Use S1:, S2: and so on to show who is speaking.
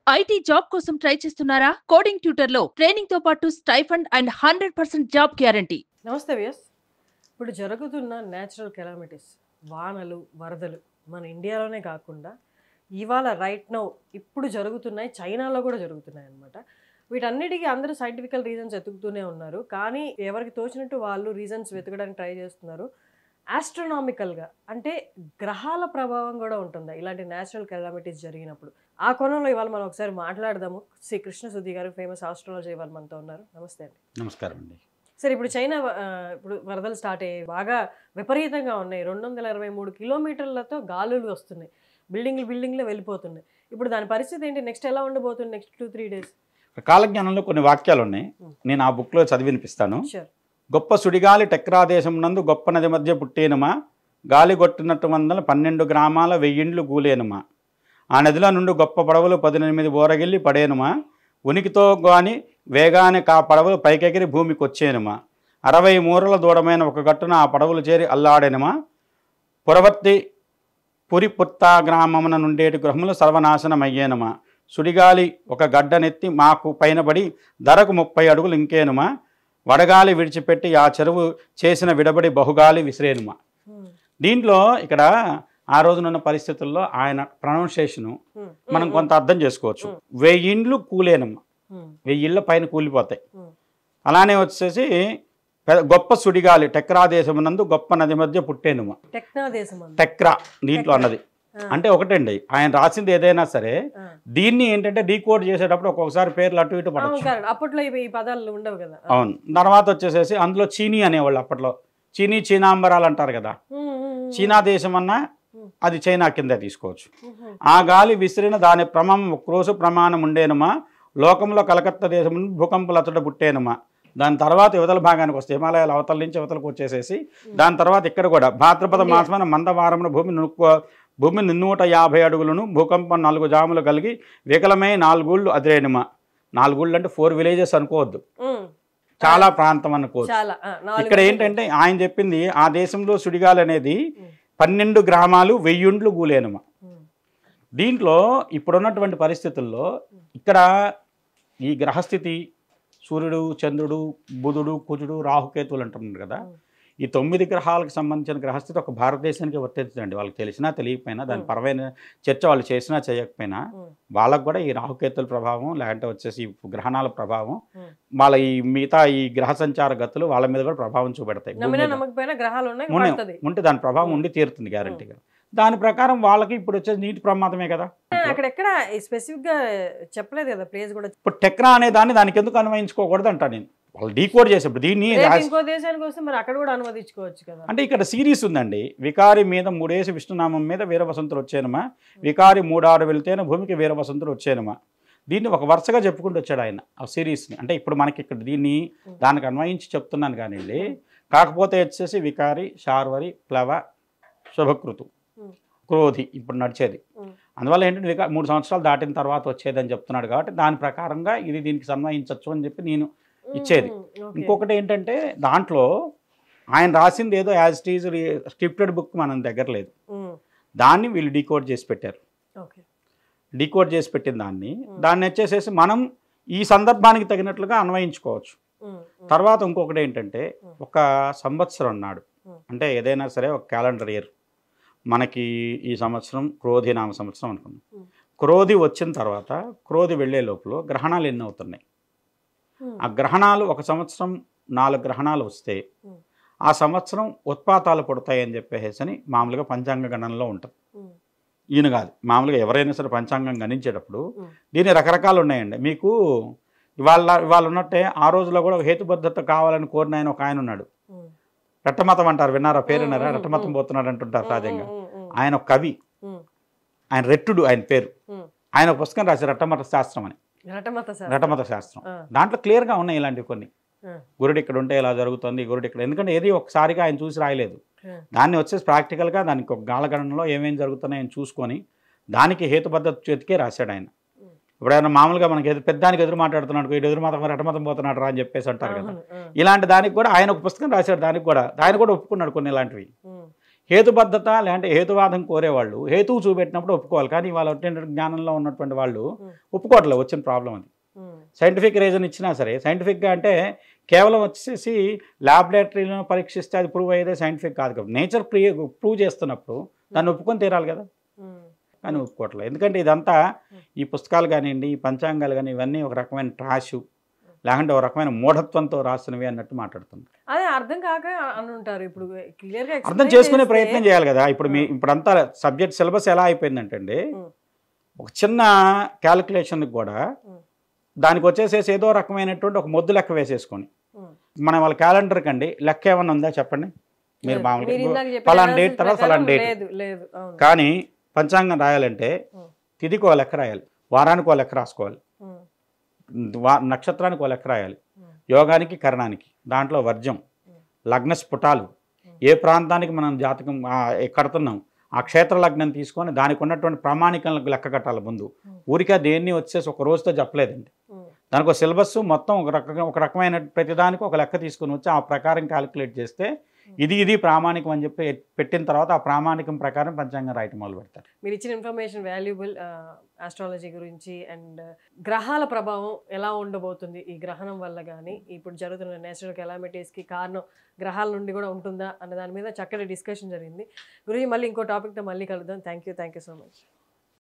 S1: IT job కోసం try చేస్తున్నారా? Coding ట్యూటర్లో training తో పాటు స్టైఫండ్ అండ్ 100% జాబ్ గ్యారంటీ.
S2: నమస్తే వ్యాస్. ఇప్పుడు జరుగుతున్న న్యాచురల్ కెలామిటీస్, వానలు, వరదలు మన ఇండియాలోనే కాకుండా ఇవాళ రైట్ నౌ ఇప్పుడు జరుగుతున్నాయి, చైనాలో కూడా జరుగుతున్నాయి అన్నమాట. వీటన్నిటికీ అందరూ సైంటిఫికల్ రీజన్స్ వెతుకుతూనే ఉన్నారు. కానీ ఎవరికి తోచినట్టు వాళ్ళు రీజన్స్ వెతకడానికి ట్రై చేస్తున్నారు. ఆస్ట్రోనామికల్గా అంటే గ్రహాల ప్రభావం కూడా ఉంటుందా ఇలాంటి న్యాచురల్ కెలామిటీస్ జరిగినప్పుడు? ఆ కోణంలో ఇవాళ మనం ఒకసారి మాట్లాడదాము. శ్రీ కృష్ణ సుధి గారు, ఫేమస్ ఆస్ట్రాలజీ, ఇవాళ మనతో ఉన్నారు. నమస్తే అండి.
S3: నమస్కారం అండి.
S2: సరే, ఇప్పుడు చైనా ఇప్పుడు వరదలు స్టార్ట్ అయ్యాయి, బాగా విపరీతంగా ఉన్నాయి. 223 కిలోమీటర్లతో గాలులు వస్తున్నాయి, బిల్డింగ్లు వెళ్ళిపోతున్నాయి. ఇప్పుడు దాని పరిస్థితి ఏంటి? నెక్స్ట్ ఎలా ఉండబోతుంది నెక్స్ట్ 2-3 డేస్?
S3: కాలజ్ఞానంలో కొన్ని వాక్యాలు ఉన్నాయి, నేను ఆ బుక్లో చదివి వినిపిస్తాను.
S2: షూర్.
S3: గొప్ప సుడిగాలి టెక్రా దేశం నందు గొప్ప నది మధ్య పుట్టేనుమా, గాలి కొట్టినట్టు 12 గ్రామాల 1000 ఇండ్లు గూలేనుమా, ఆ నదిలో నుండి గొప్ప పడవలు 18 బోరగిల్లి పడేనుమా, ఉనికితో గాని వేగానే కా పడవలు పైకెగిరి భూమికి వచ్చేనుమా, 60 మూరల దూడమైన ఒక గట్టున ఆ పడవలు చేరి అల్లాడేనుమా, పురవర్తి పురిపుత్తా గ్రామమున నుండేటి గృహములు సర్వనాశనమయ్యేనుమా, సుడిగాలి ఒక గడ్డనెత్తి మాకు పైనబడి ధరకు 30 అడుగులు ఇంకేనుమా, వడగాలి విడిచిపెట్టి ఆ చెరువు చేసిన విడబడి బహుగాలి విసిరేనుమా. దీంట్లో ఇక్కడ ఆ రోజునున్న పరిస్థితుల్లో ఆయన ప్రొనౌన్సియేషను మనం కొంత అర్థం చేసుకోవచ్చు. 1000 ఇండ్లు కూలేనమ్మా, 1000 ఇళ్ళ పైన కూలిపోతాయి. అలానే వచ్చేసి గొప్ప సుడిగాలి టెక్రా దేశమునందు గొప్ప నది మధ్య పుట్టేనుమా. టెక్రా దీంట్లో అన్నది అంటే ఒకటండి, ఆయన రాసింది ఏదైనా సరే దీన్ని ఏంటంటే డీకోడ్ చేసేటప్పుడు ఒక్కొక్కసారి పేర్లు అటు ఇటు పడవచ్చు.
S2: అప్పట్లో ఈ పదాలు ఉండవు కదా.
S3: అవును. తర్వాత వచ్చేసేసి అందులో చీనీ అనేవాళ్ళు, అప్పట్లో చీనాంబరాలు అంటారు కదా, చీనా దేశం అన్నా అది చైనా కింద తీసుకోవచ్చు. ఆ గాలి విసిరిన దాని క్రోసు ప్రమాణం ఉండేనుమా, లోకంలో కలకత్తా దేశం భూకంపలతడ పుట్టేనుమా. దాని తర్వాత యువతల భాగానికి వస్తే హిమాలయాల అవతల నుంచి యువతలకు వచ్చేసేసి దాని తర్వాత ఇక్కడ కూడా భాద్రపద మాసమైన మందవారమున భూమి 150 అడుగులను భూకంపం 4 జాములు కలిగి వికలమై 4 ఊళ్ళు అదిరేనుమా. 4 ఊళ్ళు అంటే 4 విలేజెస్ అనుకోవద్దు, చాలా ప్రాంతం అనుకోవచ్చు. ఇక్కడ ఏంటంటే ఆయన చెప్పింది ఆ దేశంలో సుడిగాలి అనేది 12 గ్రామాలు 1000 ఇండ్లు గూలేనుమా. దీంట్లో ఇప్పుడున్నటువంటి పరిస్థితుల్లో ఇక్కడ ఈ గ్రహస్థితి సూర్యుడు, చంద్రుడు, బుధుడు, కుజుడు, రాహుకేతువులు అంటున్నారు కదా, ఈ 9 గ్రహాలకు సంబంధించిన గ్రహస్థితి ఒక భారతదేశానికి వర్తించదండి. వాళ్ళకి తెలిసినా తెలియకపోయినా, దాని పరమైన చర్చ వాళ్ళు చేసినా చేయకపోయినా వాళ్ళకు కూడా ఈ రాహుకేతుల ప్రభావం లేదంటే వచ్చేసి గ్రహణాల ప్రభావం, వాళ్ళ ఈ మిగతా ఈ గ్రహ సంచార గతులు వాళ్ళ మీద కూడా ప్రభావం చూపెడతాయి. ఉంటే దాని ప్రభావం ఉండి తీరుతుంది గ్యారంటీగా. దాని ప్రకారం వాళ్ళకి ఇప్పుడు వచ్చేది నీటి ప్రమాదమే కదా.
S2: అక్కడెక్కడ స్పెసిఫిక్ గా చెప్పలేదు కదా ప్లేస్ కూడా.
S3: ఇప్పుడు టెక్రా అనే దాన్ని దానికి ఎందుకు అన్వయించుకోకూడదు అంటా నేను. వాళ్ళు డీకోడ్ చేసేప్పుడు దీన్ని
S2: ఇంకో దేశానికి వస్తే మరి అక్కడ కూడా అనువదించుకోవచ్చు కదా.
S3: అంటే ఇక్కడ సిరీస్ ఉందండి. వికారి మీద 3 వేసి విష్ణునామం మీద వీరవసంతులు వచ్చేనమా, వికారి 3-6 వెళ్తేనే భూమికి వీరవసంతులు వచ్చేనమా. దీన్ని ఒక వరుసగా చెప్పుకుంటూ వచ్చాడు ఆయన ఆ సిరీస్ని. అంటే ఇప్పుడు మనకి ఇక్కడ దీన్ని దానికి అన్వయించి చెప్తున్నాను కానివ్వండి. కాకపోతే వచ్చేసి వికారి, శార్వరి, ప్లవ, శుభకృతు, క్రోధి ఇప్పుడు నడిచేది. అందువల్ల ఏంటంటే 3 సంవత్సరాలు దాటిన తర్వాత వచ్చేదని చెప్తున్నాడు కాబట్టి దాని ప్రకారంగా ఇది దీనికి అన్వయించవచ్చు అని చెప్పి నేను ఇచ్చేది. ఇంకొకటి ఏంటంటే దాంట్లో ఆయన రాసింది ఏదో as it is scripted book మన దగ్గర లేదు, దాన్ని వీళ్ళు డీకోడ్ చేసి పెట్టారు. డీకోడ్ చేసి పెట్టిన దాన్ని వచ్చేసేసి మనం ఈ సందర్భానికి తగినట్లుగా అన్వయించుకోవచ్చు. తర్వాత ఇంకొకటి ఏంటంటే ఒక సంవత్సరం నాడు, అంటే ఏదైనా సరే ఒక క్యాలెండర్ ఇయర్, మనకి ఈ సంవత్సరం క్రోధి నామ సంవత్సరం అనుకున్నాం. క్రోధి వచ్చిన తర్వాత క్రోధి వెళ్ళే లోపల గ్రహణాలు ఎన్ని అవుతున్నాయి, ఆ గ్రహణాలు ఒక సంవత్సరం 4 గ్రహణాలు వస్తే ఆ సంవత్సరం ఉత్పాతాలు పుడతాయని చెప్పేసి మామూలుగా పంచాంగ గణనలో ఉంటుంది. ఈయన కాదు, మామూలుగా ఎవరైనా సరే పంచాంగం గణించేటప్పుడు దీని రకరకాలు ఉన్నాయండి. మీకు ఇవాళ ఉన్నట్టే ఆ రోజులో కూడా హేతుబద్ధత కావాలని కోరిన ఆయన ఒక ఆయన ఉన్నాడు, రెట్టమతం అంటారు, విన్నారా? పేరున్నారా? రెట్టమతం పోతున్నాడు అంటుంటారు సహజంగా. ఆయన ఒక కవి, ఆయన రెట్టుడు ఆయన పేరు. ఆయన ఒక పుస్తకం రాశారు రెట్టమత శాస్త్రం అని, రెట్టమత శాస్త్రం. దాంట్లో క్లియర్గా ఉన్నాయి ఇలాంటివి కొన్ని. గురుడు ఇక్కడ ఉంటే ఇలా జరుగుతుంది, గురుడు ఇక్కడ, ఎందుకంటే ఏది ఒకసారిగా ఆయన చూసి రాయలేదు. దాన్ని వచ్చేసి ప్రాక్టికల్గా దానికి ఒక గాలగణనలో ఏమేమి జరుగుతున్నాయని చూసుకొని దానికి హేతుబద్ధత చేతికే రాశాడు ఆయన. ఇప్పుడు ఆయన మామూలుగా మనకి పెద్దానికి ఎదురు మాట్లాడుతున్నాడు, ఇటు ఎదురు మాత్రం రెట్టమతం పోతున్నాడు రా అని చెప్పేసి అంటారు కదా. ఇలాంటి దానికి కూడా ఆయన ఒక పుస్తకం రాశాడు, దానికి కూడా ఆయన కూడా ఒప్పుకున్నాడు కొన్ని ఇలాంటివి. హేతుబద్ధత లేదంటే హేతువాదం కోరేవాళ్ళు హేతువు చూపెట్టినప్పుడు ఒప్పుకోవాలి. కానీ వాళ్ళ జ్ఞానంలో ఉన్నటువంటి వాళ్ళు ఒప్పుకోవట్లేదు. వచ్చిన ప్రాబ్లం అది. సైంటిఫిక్ రీజన్ ఇచ్చినా సరే సైంటిఫిక్గా అంటే కేవలం వచ్చేసి ల్యాబొరేటరీలో పరీక్షిస్తే అది ప్రూవ్ అయ్యేదే సైంటిఫిక్ కాదు కదా. నేచర్ ప్రూవ్ చేస్తున్నప్పుడు దాన్ని ఒప్పుకొని తీరాలి కదా. కానీ ఒప్పుకోవట్లేదు. ఎందుకంటే ఇదంతా ఈ పుస్తకాలు కానివ్వండి, ఈ పంచాంగాలు కానీ ఇవన్నీ ఒక రకమైన ట్రాషు లేకుంటే ఒక రకమైన మూఢత్వంతో రాసినవి అన్నట్టు మాట్లాడుతున్నారు.
S2: అదే అర్థం కాక అని ఉంటారు. ఇప్పుడు క్లియర్గా
S3: అర్థం చేసుకునే ప్రయత్నం చేయాలి కదా. ఇప్పుడంతా సబ్జెక్ట్ సిలబస్ ఎలా అయిపోయిందంటే అండి, ఒక చిన్న క్యాలిక్యులేషన్కి కూడా దానికి వచ్చేసేసి ఏదో రకమైనటువంటి ఒక మొద్దు లెక్క వేసేసుకొని మనం వాళ్ళ క్యాలెండర్ కండి లెక్క ఏమన్నా ఉందా చెప్పండి మీరు. మామూలుగా ఫలానా డేట్ తర్వాత ఫలానా డేట్. కానీ పంచాంగం రాయాలంటే తిథికి ఒక లెక్క రాయాలి, వారానికి ఒక లెక్క రాసుకోవాలి, నక్షత్రానికి ఒక లెక్క రాయాలి, యోగానికి కరణానికి, దాంట్లో వర్జం, లగ్న స్ఫుటాలు, ఏ ప్రాంతానికి మనం జాతకం కడుతున్నాం ఆ క్షేత్ర లగ్నం తీసుకొని దానికి ఉన్నటువంటి ప్రామాణికంలకు లెక్క కట్టాలి ముందు. ఊరికే దేన్ని వచ్చేసి ఒక రోజుతో చెప్పలేదండి. దానికి ఒక సిలబస్ మొత్తం ఒక రకమైన ప్రతిదానికి ఒక లెక్క తీసుకుని వచ్చి ఆ ప్రకారం క్యాలిక్యులేట్ చేస్తే ఇది ప్రామాణికం అని చెప్పి పెట్టిన తర్వాత ఆ ప్రామాణికం ప్రకారం పంచాంగం రాయటం మొదలు పెడతారు.
S2: మీరు ఇచ్చిన ఇన్ఫర్మేషన్ వాల్యుబుల్. ఆస్ట్రాలజీ గురించి అండ్ గ్రహాల ప్రభావం ఎలా ఉండబోతుంది ఈ గ్రహణం వల్ల కానీ ఇప్పుడు జరుగుతున్న నేచురల్ కెలామిటీస్కి కారణం గ్రహాల నుండి కూడా ఉంటుందా అన్న దాని మీద చక్కటి డిస్కషన్ జరిగింది. గురించి మళ్ళీ ఇంకో టాపిక్తో మళ్ళీ కలుద్దాం. Thank you so much.